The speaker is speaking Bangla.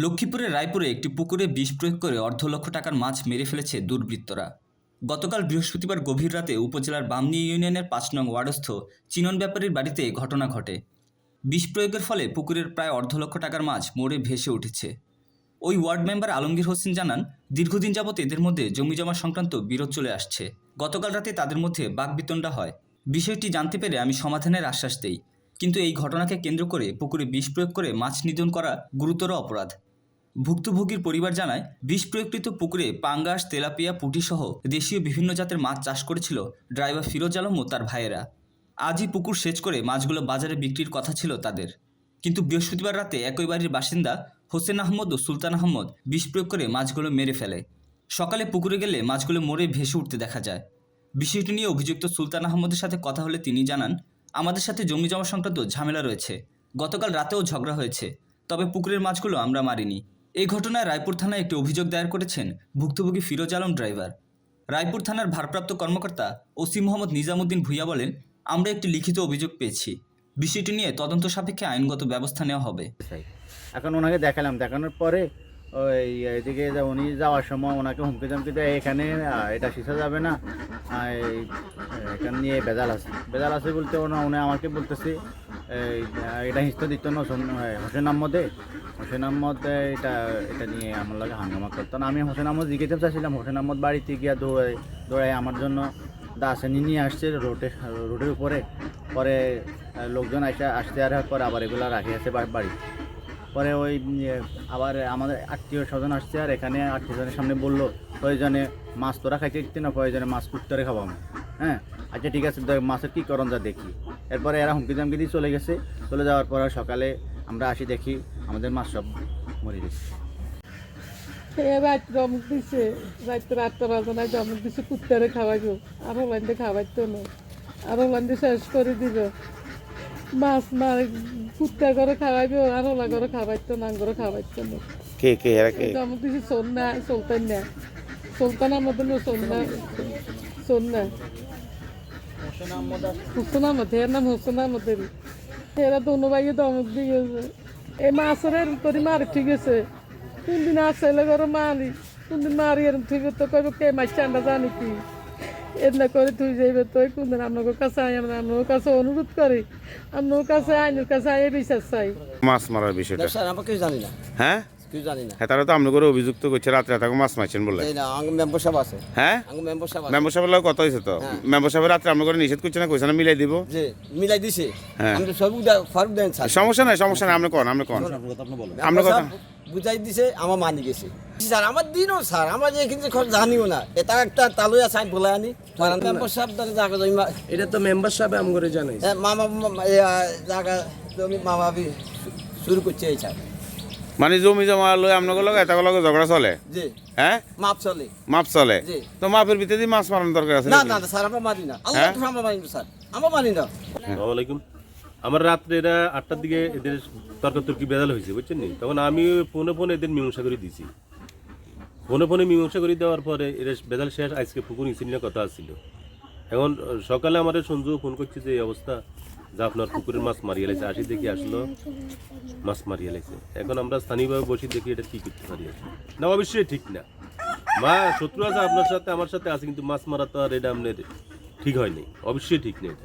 লক্ষ্মীপুরের রায়পুরে একটি পুকুরে বিষ প্রয়োগ করে অর্ধ লক্ষ টাকার মাছ মেরে ফেলেছে দুর্বৃত্তরা। গতকাল বৃহস্পতিবার গভীর রাতে উপজেলার বামনী ইউনিয়নের ৫ নং ওয়ার্ডস্থ চিনন ব্যাপারীর বাড়িতে ঘটনা ঘটে। বিষ প্রয়োগের ফলে পুকুরের প্রায় অর্ধ লক্ষ টাকার মাছ মরে ভেসে উঠেছে। ওই ওয়ার্ড মেম্বার আলমগীর হোসেন জানান, দীর্ঘদিন যাবৎ এদের মধ্যে জমিজমা সংক্রান্ত বিরোধ চলে আসছে। গতকাল রাতে তাদের মধ্যে বাকবিতণ্ডা হয়। বিষয়টি জানতে পেরে আমি সমাধানের আশ্বাস দেই, কিন্তু এই ঘটনাকে কেন্দ্র করে পুকুরে বিষ প্রয়োগ করে মাছ নিধন করা গুরুতর অপরাধ। ভুক্তভোগীর পরিবার জানায়, বিষ প্রয়োগকৃত পুকুরে পাঙ্গাস, তেলাপিয়া, পুঁটি সহ দেশীয় বিভিন্ন জাতের মাছ চাষ করেছিল ড্রাইভার ফিরোজ আলম ও তার ভাইয়েরা। আজই পুকুর সেচ করে মাছগুলো বাজারে বিক্রির কথা ছিল তাদের, কিন্তু বৃহস্পতিবার রাতে একই বাড়ির বাসিন্দা হোসেন আহমদ ও সুলতান আহমদ বিষ প্রয়োগ করে মাছগুলো মেরে ফেলে। সকালে পুকুরে গেলে মাছগুলো মরে ভেসে উঠতে দেখা যায়। বিষয়টি নিয়ে অভিযুক্ত সুলতান আহমদের সাথে কথা হলে তিনি জানান, আমাদের সাথে জমি জমা সংক্রান্ত ঝামেলা রয়েছে। গতকাল রাতেও ঝগড়া হয়েছে, তবে পুকুরের মাছগুলো আমরা মারিনি। এই ঘটনায় রায়পুর থানায় একটি অভিযোগ দায়ের করেছেন ভুক্তভোগী ফিরোজ আলম ড্রাইভার। রায়পুর থানার ভারপ্রাপ্ত কর্মকর্তা ওসি মোহাম্মদ নিজামুদ্দিন ভূঁইয়া বলেন, আমরা একটি লিখিত অভিযোগ পেয়েছি। বিষয়টি নিয়ে তদন্ত সাপেক্ষে আইনগত ব্যবস্থা নেওয়া হবে। এখন ওনাকে দেখালাম, দেখানোর পরে ওই এদিকে উনি যাওয়ার সময় ওনাকে হুমকি জামকি দেয়, এখানে এটা শিখা যাবে না, এখানে নিয়ে বেজাল আছে বলতে উনি আমাকে বলতেছে এটা হিস্ত দিত না হোসেন আহমদ এটা নিয়ে আমার লাগে হাঙ্গামা করতো না। আমি হোসেন আহমদ জিজ্ঞেস চাইছিলাম, হোসেন আহমদ বাড়িতে গিয়া দৌড়ায় আমার জন্য দাসানি নিয়ে আসছে রোডের উপরে। পরে লোকজন আসতে আর পরে আবার এগুলো রাখে আছে বাড়ি। পরে ওই আবার আমাদের আত্মীয় স্বজন আসছে, আর এখানে আত্মীয়জনের সামনে বললো প্রয়োজনে মাছ তোরা খাইতে দিতে না, প্রয়োজনে মাছ কুত্তরে খাবো আমি। হ্যাঁ, আচ্ছা ঠিক আছে, মাছের কী করণ যা দেখি। এরপরে এরা হুমকি জামকি দিয়ে চলে যাওয়ার পর সকালে আমরা আসি, দেখি আমাদের মাছ সব মরে গেছে। রাত জমক দিছে, রাত 8টা বাজে নাই জমক দিছে, কুত্তারে খাওয়াইব, আর হলান্ডে খাওয়াইতো না, আর হলান্ডে শেষ করে দিব। মাছ মার কুত্তা করে খাওয়াইব, আর হলা করে খাওয়াইতো না, করে খাওয়াইতো না। জমক দিছে সুলতান আমাদের হোসেন আহমদ, এর নাম হোসেন আহমদের। এরা দোনো ভাইয়ে দমক দিয়েছে, এই মাছের এরম করে মারি ঠিক আছে। কোনদিন আসলে করে মারি, কোনদিন মারি এরম ঠিক তো কইব কে মাছ চান্ডা জানি কি এদনা করে তুই যাইবে। তো কোনদিন আপনার কাছে আমরা আপনার কাছে অনুরোধ করি, আপনার কাছে আইনের কাছে আই বিশ্বাস চাই। মাছ মারার বিষয়টা স্যার আমরা কিছু জানি না। হ্যাঁ কিছু জানি না। হ্যাঁ, তারা তো আপনার করে অভিযুক্ত করছে রাত্রে তাকে মাছ মারছেন বলে। এই না আঙ্গ মেম্বার সাহেব আছে। হ্যাঁ, আঙ্গ মেম্বার সাহেব আছে। মেম্বার সাহেবের লগে কথা হয়েছে তো। মেম্বার সাহেবের রাত্রে আপনার করে নিষেধ করছে না, কইছে না মিলাই দিব। যে মিলাই দিছে। হ্যাঁ, আমি তো সব ফারুক দেন স্যার। সমস্যা নাই আপনি কোন আপনি কথা বুঝাই দিছে, আমার মানি গেছে স্যার। আমার দিনও স্যার আমরা যে এখানে জানিও না, এটা একটা তালুয়া সাইন বলে আনি মেম্বার সাহেব দ্বারা জায়গা জমি এটা তো মেম্বার সাহেব আম করে জানাই মামা জায়গা জমি মামা শুরু করছে এই স্যার। মানে জমি জমা লই আপনার লগে এটা লগে ঝগড়া চলে। জি হ্যাঁ, মাপ চলে। তো মাপের ভিতরে মাছ মারানোর দরকার আছে না? না স্যার আমরা মানি না, আল্লাহ আমরা মানি না স্যার, আমরা মানি না। আসসালামু আলাইকুম। আমার রাত্রে এরা 8টার দিকে এদের তর্কাতর্কি বেদাল হয়েছে, বুঝছেন নি? তখন আমি ফোনে এদের মীমাংসা করে দিয়েছি। ফোনে মীমাংসা করে দেওয়ার পরে এদের বেদাল শেষ। আজকে পুকুর ইনসিডেন্টের কথা আসছিল। এখন সকালে আমাদের সঞ্জু ফোন করছে যে এই অবস্থা, যা আপনার পুকুরের মাছ মারিয়ে লাইছে। আসি দেখি আসলো মাছ মারিয়ে লাইছে। এখন আমরা স্থানীয়ভাবে বসি দেখি এটা কী করতে পারি না। অবশ্যই ঠিক না, মা শত্রু আছে আপনার সাথে আমার সাথে আছে, কিন্তু মাছ মারা তো আর এটা আপনার ঠিক হয়নি, অবশ্যই ঠিক নেই।